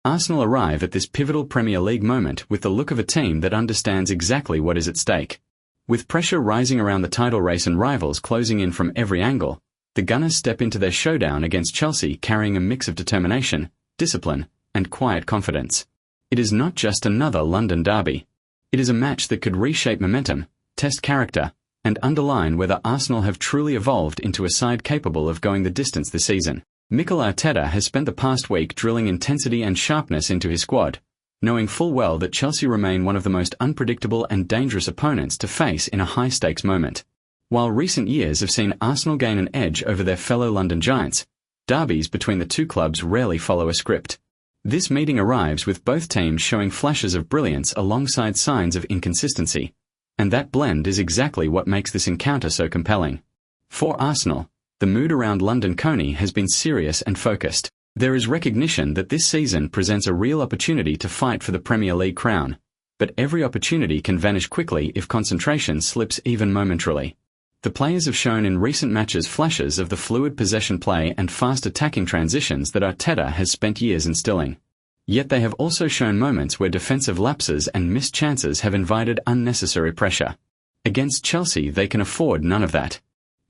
Arsenal arrive at this pivotal Premier League moment with the look of a team that understands exactly what is at stake. With pressure rising around the title race and rivals closing in from every angle, the Gunners step into their showdown against Chelsea carrying a mix of determination, discipline, and quiet confidence. It is not just another London derby. It is a match that could reshape momentum, test character, and underline whether Arsenal have truly evolved into a side capable of going the distance this season. Mikel Arteta has spent the past week drilling intensity and sharpness into his squad, knowing full well that Chelsea remain one of the most unpredictable and dangerous opponents to face in a high-stakes moment. While recent years have seen Arsenal gain an edge over their fellow London giants, derbies between the two clubs rarely follow a script. This meeting arrives with both teams showing flashes of brilliance alongside signs of inconsistency, and that blend is exactly what makes this encounter so compelling. For Arsenal, the mood around London Coney has been serious and focused. There is recognition that this season presents a real opportunity to fight for the Premier League crown, but every opportunity can vanish quickly if concentration slips even momentarily. The players have shown in recent matches flashes of the fluid possession play and fast attacking transitions that Arteta has spent years instilling. Yet they have also shown moments where defensive lapses and missed chances have invited unnecessary pressure. Against Chelsea they can afford none of that.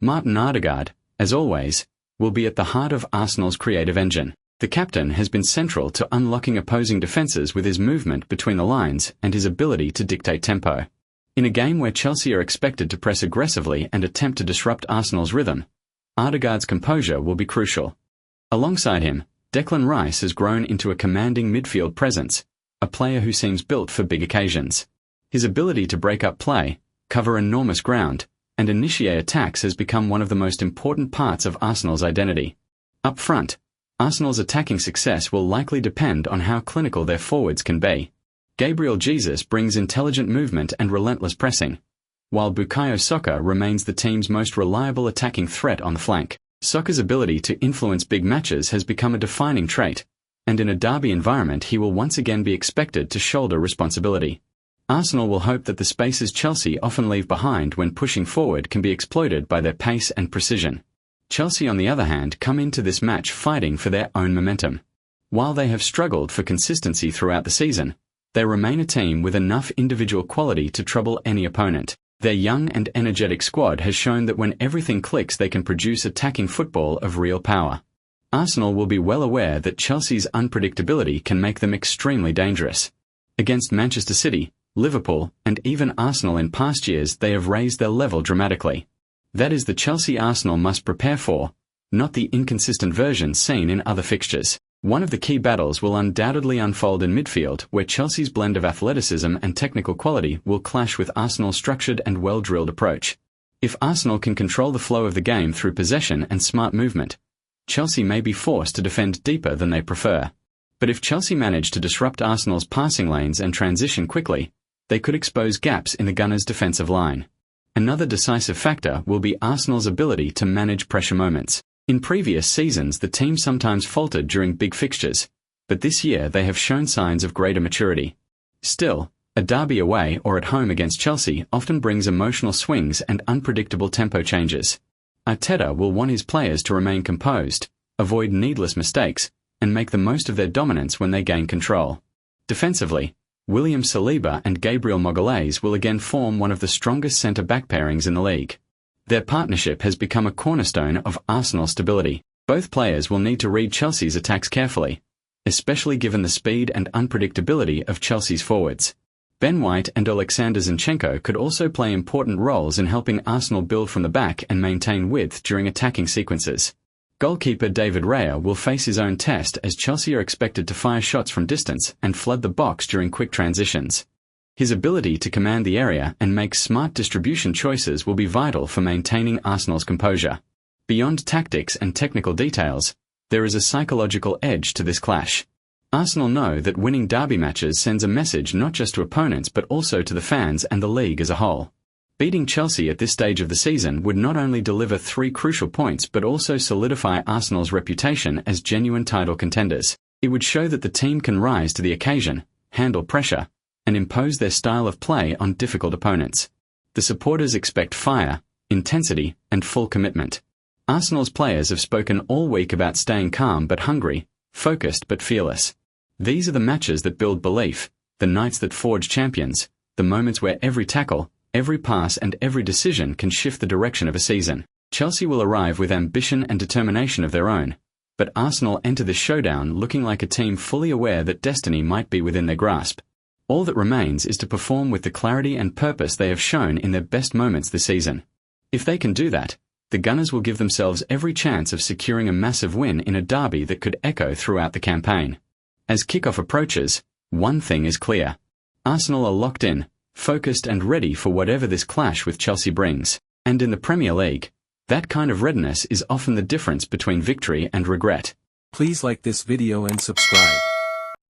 Martin Odegaard, as always, will be at the heart of Arsenal's creative engine. The captain has been central to unlocking opposing defences with his movement between the lines and his ability to dictate tempo. In a game where Chelsea are expected to press aggressively and attempt to disrupt Arsenal's rhythm, Odegaard's composure will be crucial. Alongside him, Declan Rice has grown into a commanding midfield presence, a player who seems built for big occasions. His ability to break up play, cover enormous ground, and initiate attacks has become one of the most important parts of Arsenal's identity. Up front, Arsenal's attacking success will likely depend on how clinical their forwards can be. Gabriel Jesus brings intelligent movement and relentless pressing, while Bukayo Saka remains the team's most reliable attacking threat on the flank. Saka's ability to influence big matches has become a defining trait, and in a derby environment he will once again be expected to shoulder responsibility. Arsenal will hope that the spaces Chelsea often leave behind when pushing forward can be exploited by their pace and precision. Chelsea, on the other hand, come into this match fighting for their own momentum. While they have struggled for consistency throughout the season, they remain a team with enough individual quality to trouble any opponent. Their young and energetic squad has shown that when everything clicks they can produce attacking football of real power. Arsenal will be well aware that Chelsea's unpredictability can make them extremely dangerous. Against Manchester City, Liverpool, and even Arsenal in past years they have raised their level dramatically. That is the Chelsea Arsenal must prepare for, not the inconsistent version seen in other fixtures. One of the key battles will undoubtedly unfold in midfield, where Chelsea's blend of athleticism and technical quality will clash with Arsenal's structured and well-drilled approach. If Arsenal can control the flow of the game through possession and smart movement, Chelsea may be forced to defend deeper than they prefer. But if Chelsea manage to disrupt Arsenal's passing lanes and transition quickly, they could expose gaps in the Gunners' defensive line. Another decisive factor will be Arsenal's ability to manage pressure moments. In previous seasons the team sometimes faltered during big fixtures, but this year they have shown signs of greater maturity. Still, a derby away or at home against Chelsea often brings emotional swings and unpredictable tempo changes. Arteta will want his players to remain composed, avoid needless mistakes, and make the most of their dominance when they gain control. Defensively, William Saliba and Gabriel Magalhaes will again form one of the strongest centre-back pairings in the league. Their partnership has become a cornerstone of Arsenal's stability. Both players will need to read Chelsea's attacks carefully, especially given the speed and unpredictability of Chelsea's forwards. Ben White and Alexander Zinchenko could also play important roles in helping Arsenal build from the back and maintain width during attacking sequences. Goalkeeper David Raya will face his own test as Chelsea are expected to fire shots from distance and flood the box during quick transitions. His ability to command the area and make smart distribution choices will be vital for maintaining Arsenal's composure. Beyond tactics and technical details, there is a psychological edge to this clash. Arsenal know that winning derby matches sends a message not just to opponents but also to the fans and the league as a whole. Beating Chelsea at this stage of the season would not only deliver 3 crucial points but also solidify Arsenal's reputation as genuine title contenders. It would show that the team can rise to the occasion, handle pressure, and impose their style of play on difficult opponents. The supporters expect fire, intensity, and full commitment. Arsenal's players have spoken all week about staying calm but hungry, focused but fearless. These are the matches that build belief, the nights that forge champions, the moments where every tackle, every pass and every decision can shift the direction of a season. Chelsea will arrive with ambition and determination of their own, but Arsenal enter the showdown looking like a team fully aware that destiny might be within their grasp. All that remains is to perform with the clarity and purpose they have shown in their best moments this season. If they can do that, the Gunners will give themselves every chance of securing a massive win in a derby that could echo throughout the campaign. As kickoff approaches, one thing is clear. Arsenal are locked in, focused and ready for whatever this clash with Chelsea brings. And in the Premier League, that kind of readiness is often the difference between victory and regret. Please like this video and subscribe.